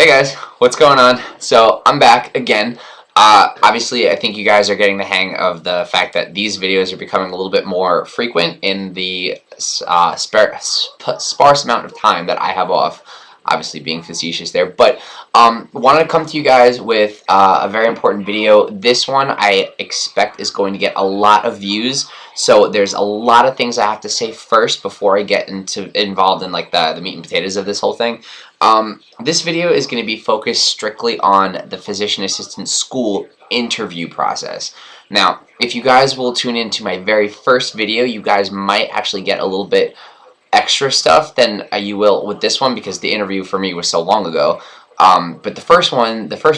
Hey guys, what's going on? So I'm back again. Obviously, I think you guys are getting the hang of the fact that these videos are becoming a little bit more frequent in the sparse amount of time that I have off. Obviously, being facetious there, but wanted to come to you guys with a very important video. This one I expect is going to get a lot of views. So there's a lot of things I have to say first before I get involved in like the meat and potatoes of this whole thing. This video is going to be focused strictly on the physician assistant school interview process. Now, if you guys will tune into my very first video, you guys might actually get a little bit extra stuff than you will with this one because the interview for me was so long ago. But the first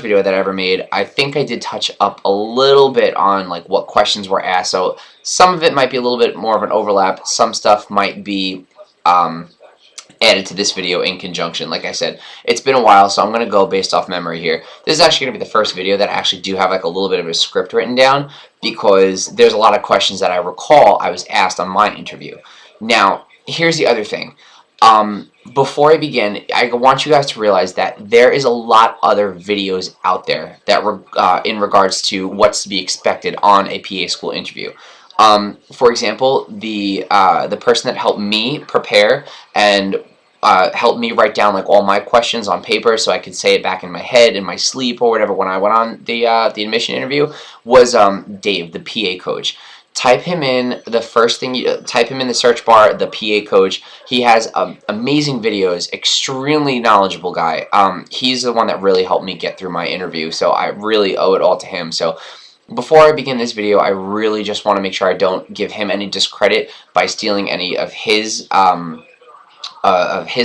video that I ever made, I think I did touch up a little bit on like what questions were asked. So some of it might be a little bit more of an overlap. Some stuff might be added to this video in conjunction. Like I said, it's been a while, so I'm going to go based off memory here. This is actually going to be the first video that I actually do have like a little bit of a script written down because there's a lot of questions that I recall I was asked on my interview. Now, here's the other thing. Before I begin, I want you guys to realize that there is a lot other videos out there that in regards to what's to be expected on a PA school interview. For example, the person that helped me prepare and helped me write down like all my questions on paper so I could say it back in my head in my sleep or whatever when I went on the admission interview was Dave, the PA coach. Type him in the first thing type him in the search bar, the PA coach. He has amazing videos, extremely knowledgeable guy. He's the one that really helped me get through my interview, so I really owe it all to him. So before I begin this video, I really just want to make sure I don't give him any discredit by stealing any of his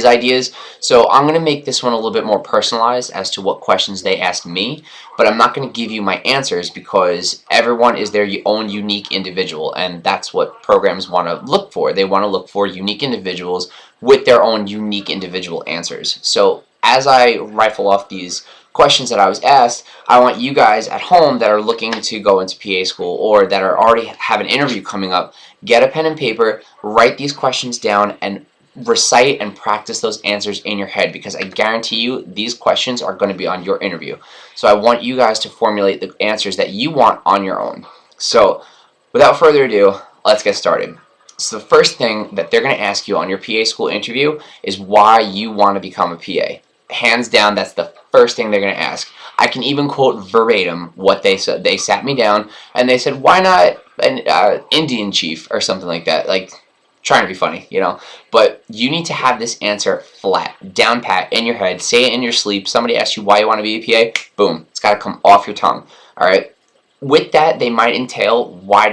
ideas. So I'm going to make this one a little bit more personalized as to what questions they asked me, but I'm not going to give you my answers because everyone is their own unique individual, and that's what programs want to look for. They want to look for unique individuals with their own unique individual answers. So as I rifle off these questions that I was asked, I want you guys at home that are looking to go into PA school or that are already have an interview coming up, get a pen and paper, write these questions down, and recite and practice those answers in your head because I guarantee you these questions are going to be on your interview. So I want you guys to formulate the answers that you want on your own. So without further ado, let's get started. So the first thing that they're going to ask you on your PA school interview is why you want to become a PA. Hands down, that's the first thing they're going to ask. I can even quote verbatim what they said. They sat me down and they said, why not an Indian chief or something like that? Like, trying to be funny, you know, but you need to have this answer flat, down pat, in your head, say it in your sleep. Somebody asks you why you want to be a PA, boom, it's got to come off your tongue, all right? With that, they might entail, why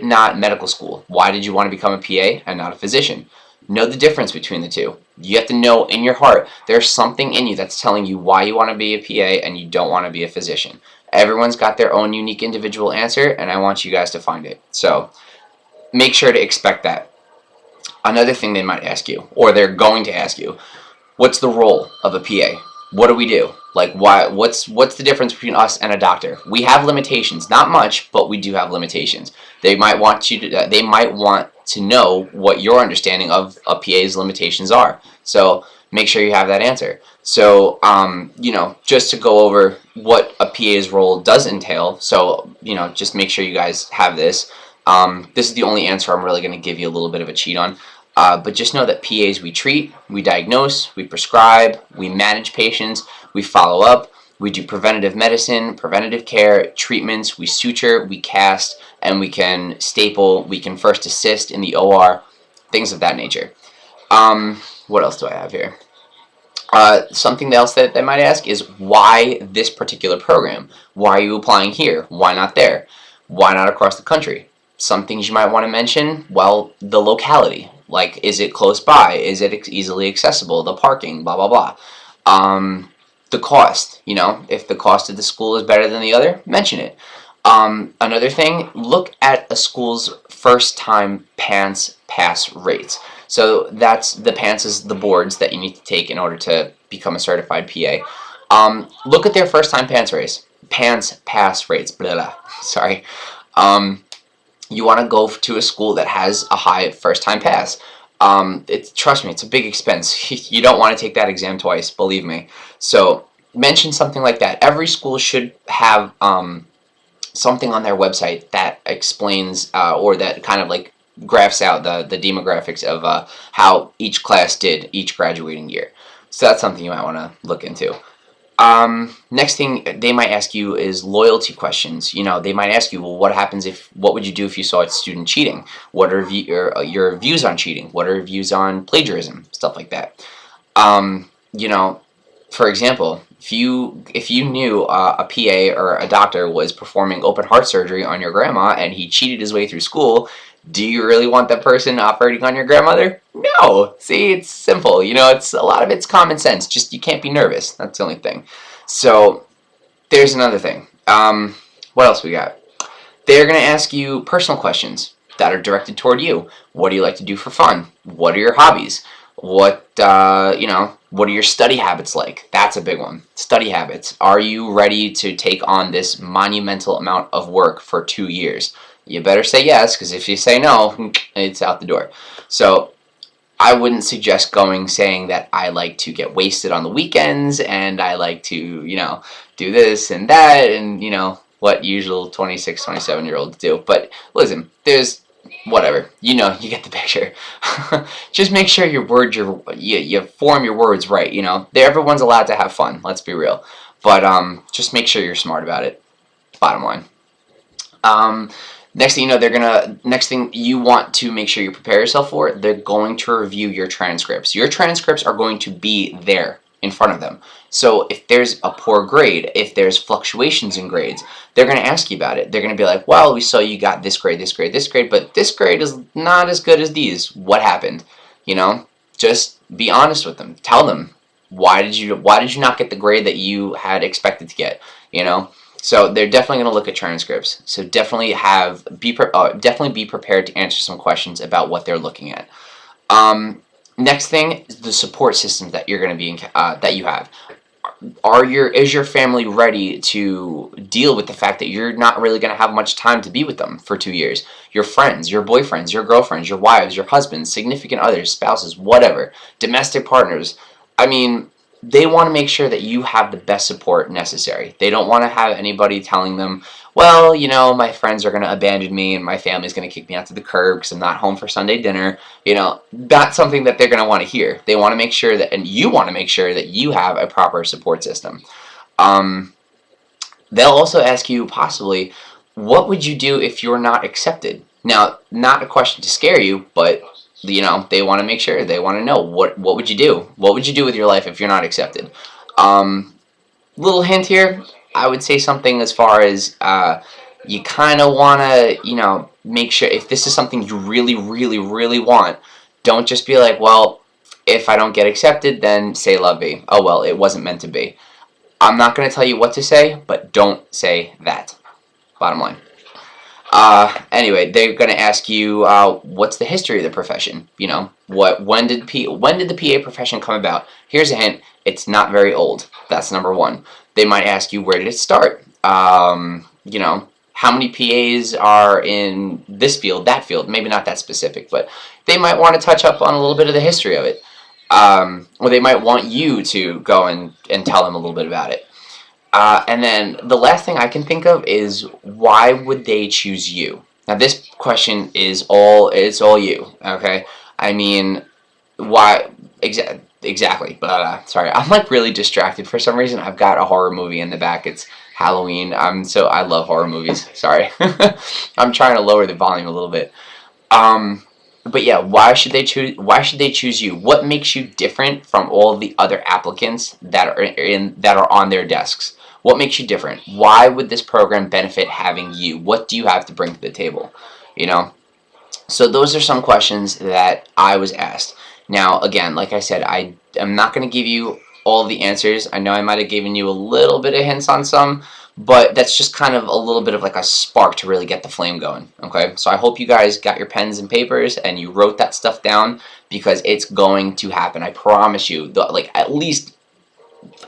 not medical school? Why did you want to become a PA and not a physician? Know the difference between the two. You have to know in your heart, there's something in you that's telling you why you want to be a PA and you don't want to be a physician. Everyone's got their own unique individual answer, and I want you guys to find it. So make sure to expect that. Another thing they might ask you, or they're going to ask you, what's the role of a PA? What do we do? Like, why? What's the difference between us and a doctor? We have limitations, not much, but we do have limitations. They might want to know what your understanding of a PA's limitations are. So make sure you have that answer. So you know, just to go over what a PA's role does entail. So you know, just make sure you guys have this. This is the only answer I'm really going to give you a little bit of a cheat on. But just know that PAs, we treat, we diagnose, we prescribe, we manage patients, we follow up, we do preventative medicine, preventative care, treatments, we suture, we cast, and we can staple, we can first assist in the OR, things of that nature. What else do I have here? Something else that they might ask is why this particular program? Why are you applying here? Why not there? Why not across the country? Some things you might want to mention, well, the locality. Like, is it close by? Is it easily accessible? The parking, blah, blah, blah. The cost, you know, if the cost of the school is better than the other, mention it. Another thing, look at a school's first-time PANCE pass rates. So that's, the PANCE is the boards that you need to take in order to become a certified PA. Look at their first-time PANCE pass rates, blah, blah, sorry. You want to go to a school that has a high first-time pass. Trust me, it's a big expense. You don't want to take that exam twice, believe me. So mention something like that. Every school should have something on their website that explains or that kind of like graphs out the demographics of how each class did each graduating year. So that's something you might want to look into. Next thing they might ask you is loyalty questions. You know, they might ask you, well, what would you do if you saw a student cheating? What are your views on cheating? What are your views on plagiarism? Stuff like that. You know, for example, if you knew a PA or a doctor was performing open heart surgery on your grandma and he cheated his way through school, do you really want that person operating on your grandmother? No. See, it's simple. You know, it's a lot of it's common sense. Just you can't be nervous. That's the only thing. So there's another thing. What else we got? They're going to ask you personal questions that are directed toward you. What do you like to do for fun? What are your hobbies? What what are your study habits like? That's a big one. Study habits. Are you ready to take on this monumental amount of work for 2 years? You better say yes, because if you say no, it's out the door. So I wouldn't suggest saying that I like to get wasted on the weekends and I like to, do this and that and, what usual 26, 27-year-olds do. But listen, there's whatever. You get the picture. Just make sure you form your words right, Everyone's allowed to have fun, let's be real. But just make sure you're smart about it. Bottom line. Next thing you want to make sure you prepare yourself for, they're going to review your transcripts. Your transcripts are going to be there in front of them. So if there's a poor grade, if there's fluctuations in grades, they're going to ask you about it. They're going to be like, well, we saw you got this grade, this grade, this grade, but this grade is not as good as these. What happened? Just be honest with them. Tell them, why did you not get the grade that you had expected to get, So they're definitely going to look at transcripts. So definitely be prepared to answer some questions about what they're looking at. Next thing is the support systems that you're going to be that you have. Is your family ready to deal with the fact that you're not really going to have much time to be with them for 2 years? Your friends, your boyfriends, your girlfriends, your wives, your husbands, significant others, spouses, whatever, domestic partners. I mean, they want to make sure that you have the best support necessary. They don't want to have anybody telling them, well, my friends are going to abandon me and my family's going to kick me out to the curb because I'm not home for Sunday dinner. That's something that they're going to want to hear. They want to make sure that, and you want to make sure that you have a proper support system. They'll also ask you possibly, what would you do if you're not accepted? Now, not a question to scare you, but they want to make sure. They want to know, what would you do? What would you do with your life if you're not accepted? Little hint here, I would say something as far as you kind of want to, make sure if this is something you really, really, really want, don't just be like, well, if I don't get accepted, then say la vie. Oh, well, it wasn't meant to be. I'm not going to tell you what to say, but don't say that. Bottom line. Anyway, they're going to ask you, what's the history of the profession? When did the PA profession come about? Here's a hint, it's not very old. That's number one. They might ask you, where did it start? How many PAs are in this field, that field? Maybe not that specific, but they might want to touch up on a little bit of the history of it. Or they might want you to go and tell them a little bit about it. And then the last thing I can think of is, why would they choose you? Now this question it's all you, okay? I mean, why exactly? But sorry, I'm like really distracted for some reason. I've got a horror movie in the back. It's Halloween. I love horror movies. Sorry, I'm trying to lower the volume a little bit. But yeah, why should they choose you? What makes you different from all the other applicants that are on their desks? What makes you different? Why would this program benefit having you? What do you have to bring to the table? So those are some questions that I was asked. Now, again, like I said, I am not going to give you all the answers. I know I might have given you a little bit of hints on some, but that's just kind of a little bit of like a spark to really get the flame going, okay? So I hope you guys got your pens and papers and you wrote that stuff down, because it's going to happen. I promise you, like at least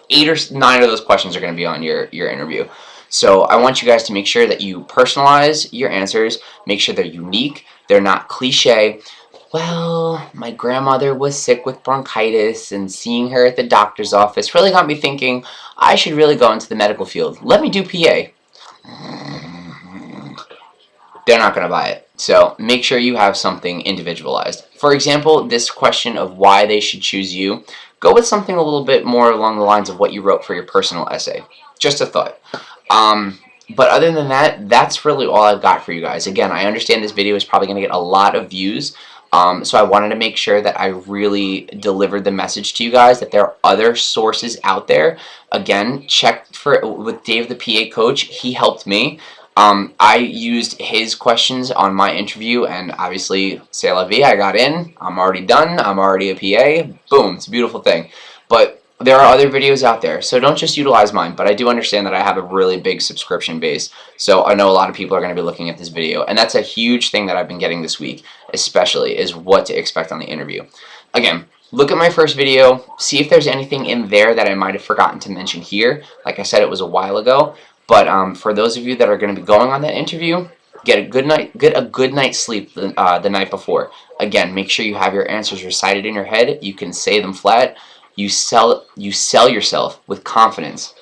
8 or 9 of those questions are going to be on your interview. So I want you guys to make sure that you personalize your answers, make sure they're unique, they're not cliche. well, my grandmother was sick with bronchitis, and seeing her at the doctor's office really got me thinking I should really go into the medical field. Let me do PA. They're not going to buy it. So make sure you have something individualized. For example, this question of why they should choose you, go with something a little bit more along the lines of what you wrote for your personal essay. Just a thought. But other than that, that's really all I've got for you guys. Again, I understand this video is probably going to get a lot of views, so I wanted to make sure that I really delivered the message to you guys that there are other sources out there. Again, check with Dave the PA coach. He helped me. I used his questions on my interview, and obviously, c'est la vie, I got in. I'm already done. I'm already a PA. Boom, it's a beautiful thing. But there are other videos out there, so don't just utilize mine. But I do understand that I have a really big subscription base, so I know a lot of people are going to be looking at this video, and that's a huge thing that I've been getting this week, especially, is what to expect on the interview. Again, look at my first video, see if there's anything in there that I might have forgotten to mention here. Like I said, it was a while ago. But for those of you that are going to be going on that interview, get a good night's sleep the night before. Again, make sure you have your answers recited in your head. You can say them flat. You sell yourself with confidence,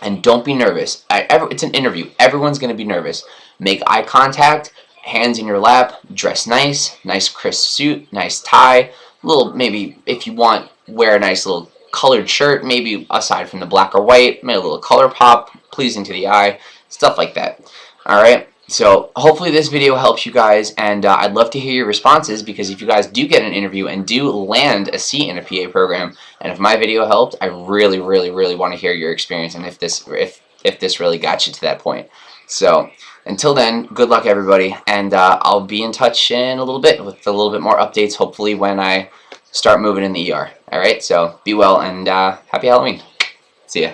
and don't be nervous. It's an interview. Everyone's going to be nervous. Make eye contact, hands in your lap, dress nice crisp suit, nice tie. Maybe if you want, wear a nice little colored shirt, maybe aside from the black or white, maybe a little color pop, pleasing to the eye, stuff like that. Alright, so hopefully this video helps you guys, and I'd love to hear your responses, because if you guys do get an interview and do land a seat in a PA program, and if my video helped, I really want to hear your experience, and if this really got you to that point. So until then, good luck everybody, and I'll be in touch in a little bit with a little bit more updates, hopefully when I start moving in the ER. Alright, so be well, and happy Halloween. See ya.